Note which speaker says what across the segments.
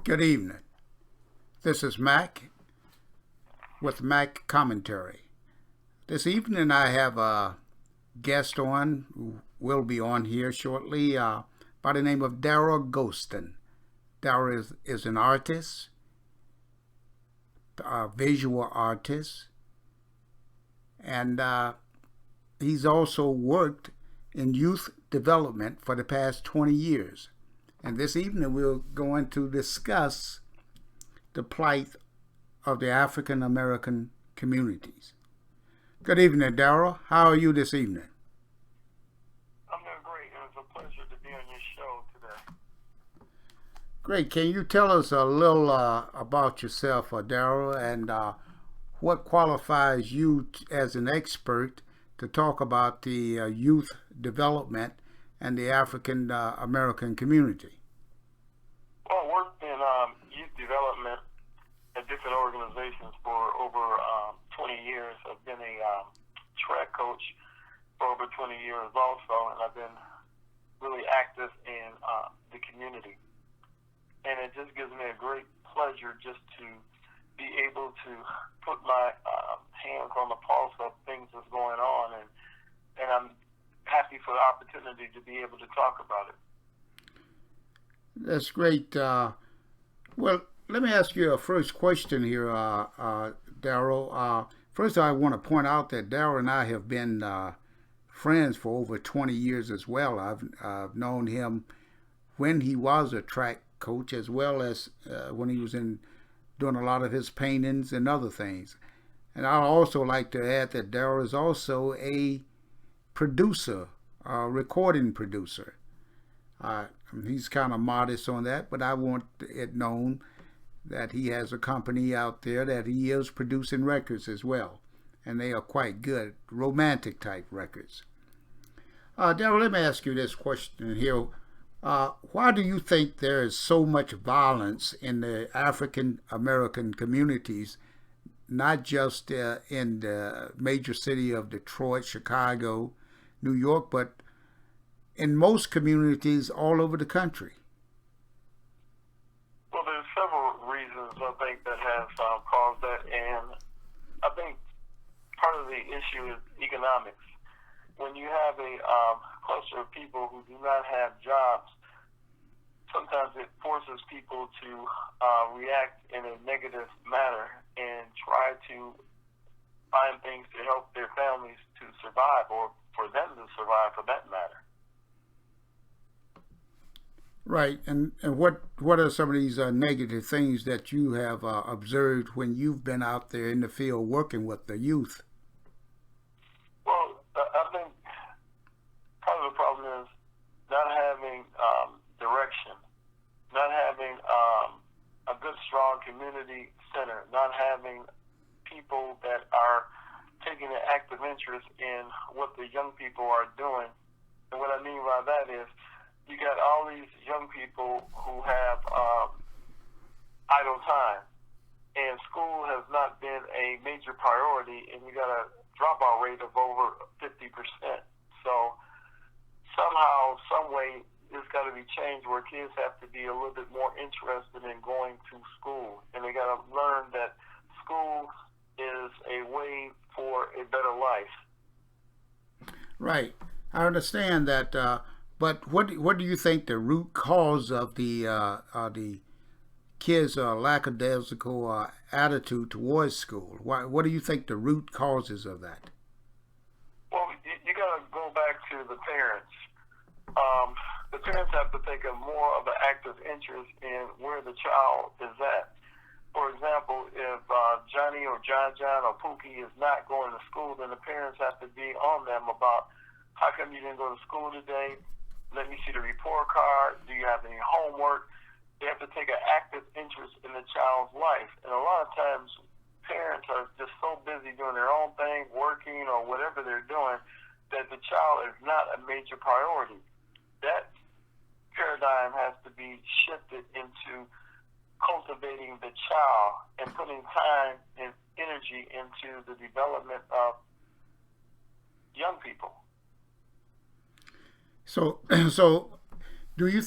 Speaker 1: Good evening. This is Mac with Mac Commentary. This evening I have a guest on who will be on here shortly by the name of Daryl Ghoston. Daryl is an artist, a visual artist, and he's also worked in youth development for the past 20 years. And this evening we're going to discuss the plight of the African American communities. Good evening, Daryl. How are you this evening?
Speaker 2: I'm doing great, and it's a pleasure to be on your show today.
Speaker 1: Great. Can you tell us a little about yourself, Daryl, and what qualifies you as an expert to talk about the youth development and the African American community?
Speaker 2: Well, I worked in youth development at different organizations for over 20 years. I've been a track coach for over 20 years also, and I've been really active in the community. And it just gives me a great pleasure just to be able to put my hands on the pulse of things that's going on, and I'm happy for the opportunity to be able to talk about it.
Speaker 1: That's great. Well, let me ask you a first question here, Daryl. First, I want to point out that Daryl and I have been friends for over 20 years as well. I've known him when he was a track coach, as well as when he was doing a lot of his paintings and other things. And I'd also like to add that Daryl is also a producer, a recording producer. He's kind of modest on that, but I want it known that he has a company out there that he is producing records as well, and they are quite good, romantic type records. Daryl, let me ask you this question here. Why do you think there is so much violence in the African American communities, not just in the major city of Detroit, Chicago, New York, but in most communities all over the country?
Speaker 2: Well, there's several reasons I think that have caused that, and I think part of the issue is economics. When you have a cluster of people who do not have jobs, sometimes it forces people to react in a negative manner and try to find things to help their families to survive, or for them to survive for that matter.
Speaker 1: Right, and what are some of these negative things that you have observed when you've been out there in the field working with the youth?
Speaker 2: Well, I think part of the problem is not having direction, not having a good, strong community center, not having people that are taking an active interest in what the young people are doing. And what I mean by that is you got all these young people who have idle time, and school has not been a major priority, and you got a dropout rate of over 50%. So somehow, some way, it's got to be changed where kids have to be a little bit more interested in going to school, and they got to learn that school is a way for a better life.
Speaker 1: Right, I understand that. But what do you think the root cause of the kids' lackadaisical attitude towards school? What do you think the root causes of that?
Speaker 2: Well, you got to go back to the parents. The parents have to take a more of an active interest in where the child is at. For example, if Johnny or John or Pookie is not going to school, then the parents have to be on them about how come you didn't go to school today? Let me see the report card. Do you have any homework? They have to take an active interest in the child's life. And a lot of times, parents are just so busy doing their own thing, working or whatever they're doing, that the child is not a major priority. That paradigm has to be shifted into cultivating the child and putting time and energy into the development of young people.
Speaker 1: So Do you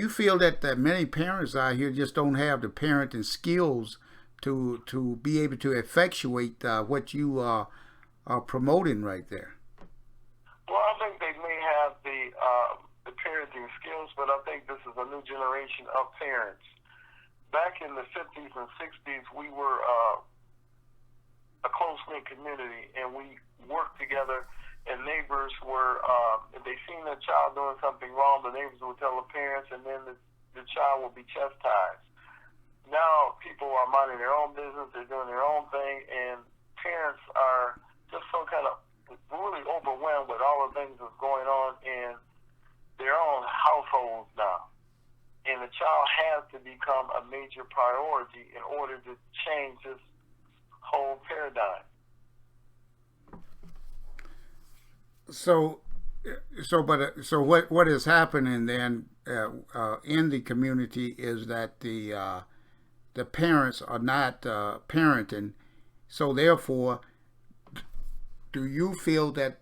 Speaker 1: feel that, many parents out here just don't have the parenting skills to be able to effectuate what you are promoting right there?
Speaker 2: Well, I think they may have the parenting skills, but I think this is a new generation of parents. Back in the 50s and 60s, we were a close knit community, and we worked together. And neighbors were, if they seen their child doing something wrong, the neighbors would tell the parents, and then the child would be chastised. Now people are minding their own business, they're doing their own thing, and parents are just so kind of really overwhelmed with all the things that's going on in their own households now. And the child has to become a major priority in order to change this whole paradigm.
Speaker 1: So, so what is happening then in the community is that the parents are not parenting. So therefore, do you feel that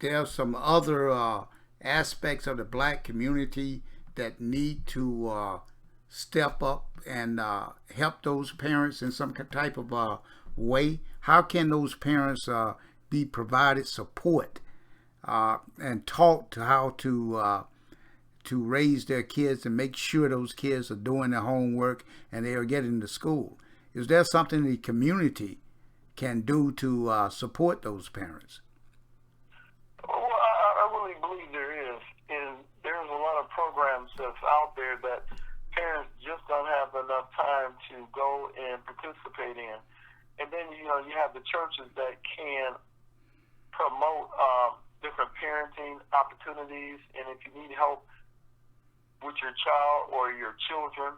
Speaker 1: there are some other aspects of the black community that need to step up and help those parents in some type of way? How can those parents be provided support and taught to how to raise their kids and make sure those kids are doing their homework and they are getting to school? Is there something the community can do to support those parents?
Speaker 2: Well, I really believe there is, and there's a lot of programs that's out there that parents just don't have enough time to go and participate in. And then you have the churches that can promote different parenting opportunities, and if you need help with your child or your children,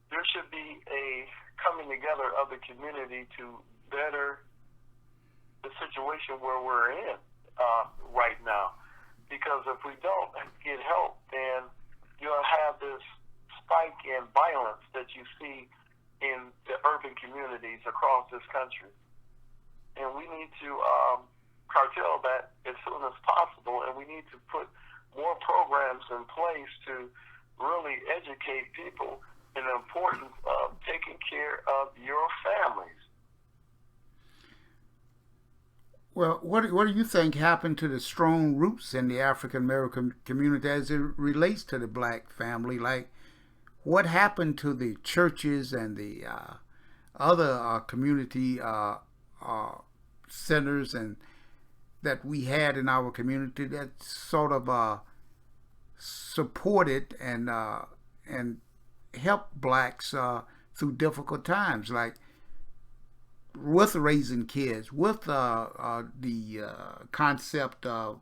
Speaker 2: there should be a coming together of the community to better the situation where we're in right now. Because if we don't get help, then you'll have this spike in violence that you see in the urban communities across this country. And we need to curtail that as soon as possible, and we need to put more programs in place to really educate people in the importance of taking care of your families.
Speaker 1: Well, what do you think happened to the strong roots in the African American community as it relates to the black family? Like, what happened to the churches and the other community centers and that we had in our community that sort of supported and helped blacks through difficult times, like with raising kids, with the concept of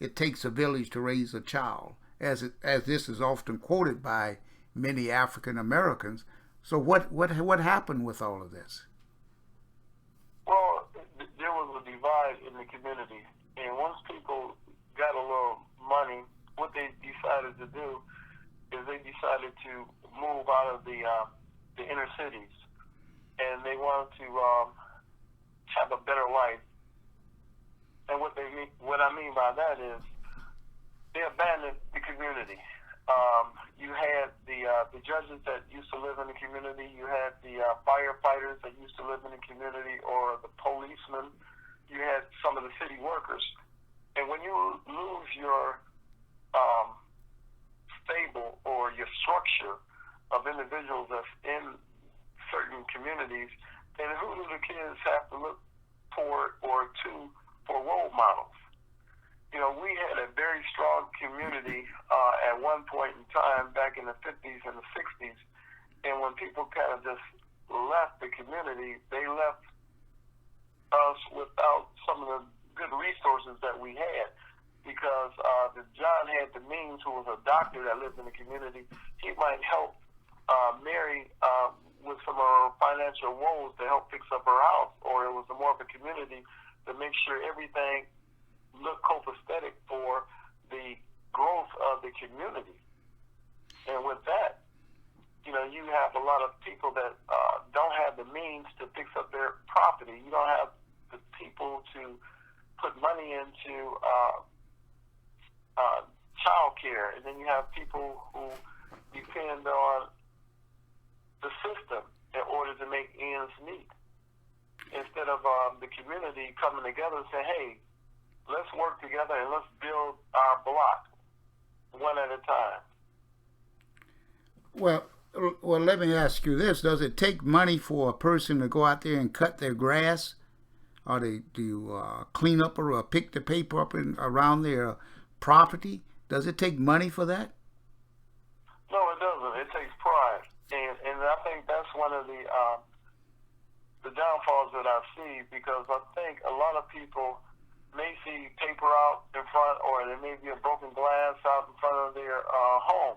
Speaker 1: it takes a village to raise a child, as this is often quoted by many African Americans. So what happened with all of this?
Speaker 2: Well, there was a divide in the community, and once people got a little money, what they decided to do is they decided to move out of the inner cities, and they wanted to have a better life. And what I mean by that is they abandoned the community. You had the judges that used to live in the community. You had the firefighters that used to live in the community, or the policemen. You had some of the city workers. And when you lose your stable or your structure of individuals that's in certain communities, then who do the kids have to look for or to for role models? We had a very strong community at one point in time back in the 50s and the 60s. And when people kind of just left the community, they left us without some of the good resources that we had. Because John had the means, who was a doctor that lived in the community, he might help Mary with some of her financial woes to help fix up her house. Or it was more of a community to make sure everything look copacetic for the growth of the community. And with that, you have a lot of people that don't have the means to fix up their property. You don't have the people to put money into child care, and then you have people who depend on the system in order to make ends meet. Instead of the community coming together and saying, hey, let's work together and let's build our block one at a time.
Speaker 1: Well, let me ask you this. Does it take money for a person to go out there and cut their grass? Or do you clean up or pick the paper up around their property? Does it take money for that?
Speaker 2: No, it doesn't. It takes pride. And I think that's one of the downfalls that I see, because I think a lot of people may see paper out in front, or there may be a broken glass out in front of their home.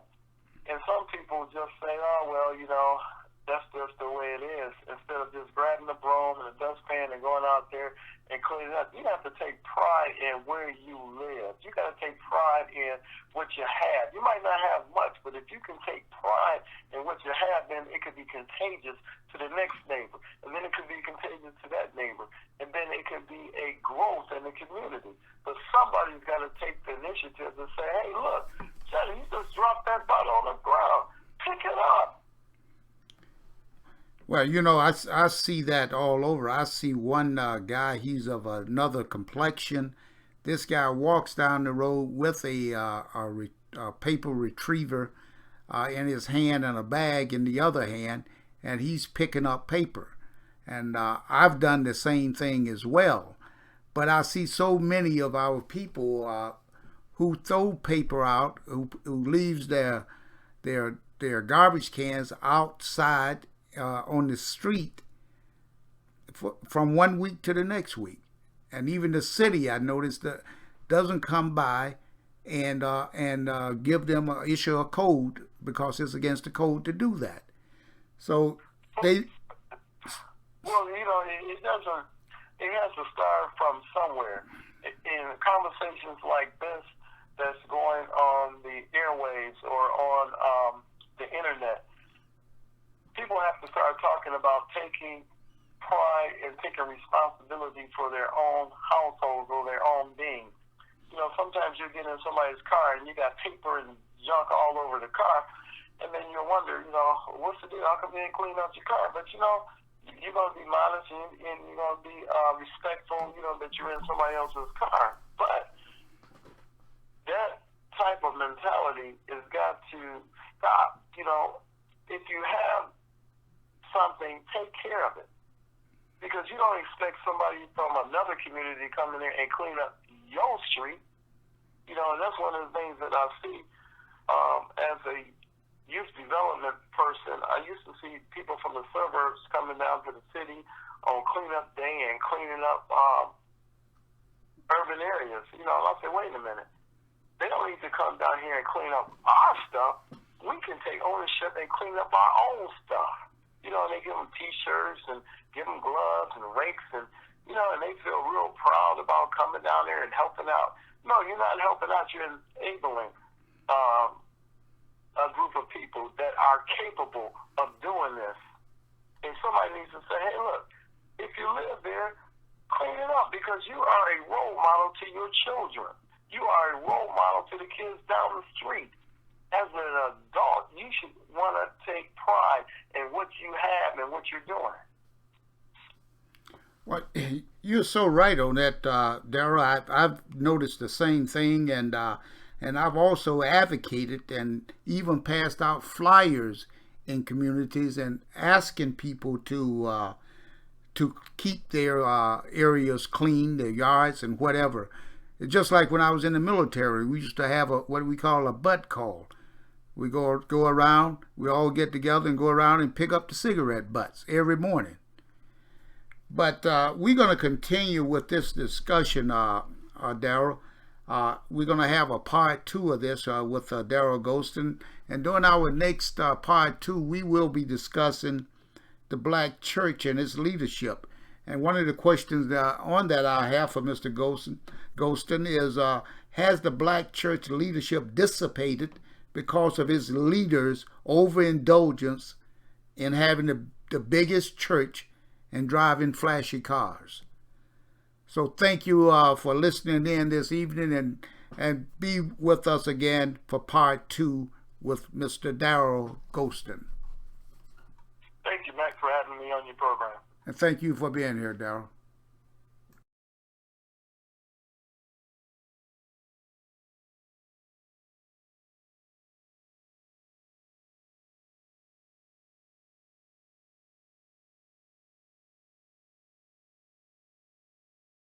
Speaker 2: And some people just say, oh, well, you know, that's just the way it is. Instead of just grabbing the broom and a dustpan and going out there and cleaning up, you have to take pride in where you live. You got to take pride in what you have. You might not have much, but if you can take pride in what you have, then it could be contagious to the next neighbor. And then it could be contagious to that neighbor. And then it could be a growth in the community. But somebody's got to take the initiative to say, hey, look, Johnny, you just dropped that bottle on the ground. Pick it up.
Speaker 1: Well, you know, I see that all over. I see one guy, he's of another complexion. This guy walks down the road with a paper retriever in his hand and a bag in the other hand, and he's picking up paper. And I've done the same thing as well. But I see so many of our people who throw paper out, who leaves their garbage cans outside on the street from one week to the next week. And even the city, I noticed, that doesn't come by and give them issue a code, because it's against the code to do that. So they.
Speaker 2: Well, you know, it doesn't. It has to start from somewhere. In conversations like this, that's going on the airwaves or on the internet, people have to start talking about taking pride and taking responsibility for their own households or their own being. You know, sometimes you get in somebody's car and you got paper and junk all over the car, and then you wonder, you know, what's the deal? How come you didn't clean out your car? But, you know, you're going to be modest and you're going to be respectful, you know, that you're in somebody else's car. But that type of mentality has got to stop. You know, if you have something, take care of it. Because you don't expect somebody from another community to come in there and clean up your street. You know, and that's one of the things that I see as a youth development person. I used to see people from the suburbs coming down to the city on cleanup day and cleaning up urban areas. You know, and I said, wait a minute. They don't need to come down here and clean up our stuff. We can take ownership and clean up our own stuff. You know, and they give them T-shirts and give them gloves and rakes, and, you know, and they feel real proud about coming down there and helping out. No, you're not helping out. You're enabling a group of people that are capable of doing this. And somebody needs to say, hey, look, if you live there, clean it up, because you are a role model to your children. You are a role model to the kids down the street. As an adult, you should want to take pride in what you have and what you're doing.
Speaker 1: Well, you're so right on that, Darrell. I've noticed the same thing, and I've also advocated and even passed out flyers in communities and asking people to keep their areas clean, their yards and whatever. It's just like when I was in the military, we used to have what we call a butt call. We go around, we all get together and go around and pick up the cigarette butts every morning. But we're going to continue with this discussion, Darrell. We're going to have a part 2 of this with Darrell Ghostin. And during our next part 2, we will be discussing the black church and its leadership. And one of the questions on that I have for Mr. Ghostin is, has the black church leadership dissipated because of its leaders' overindulgence in having the biggest church and driving flashy cars? So thank you for listening in this evening, and be with us again for part 2 with Mr. Daryl Ghostin.
Speaker 2: Thank you, Mac, for having me on your program.
Speaker 1: And thank you for being here, Daryl.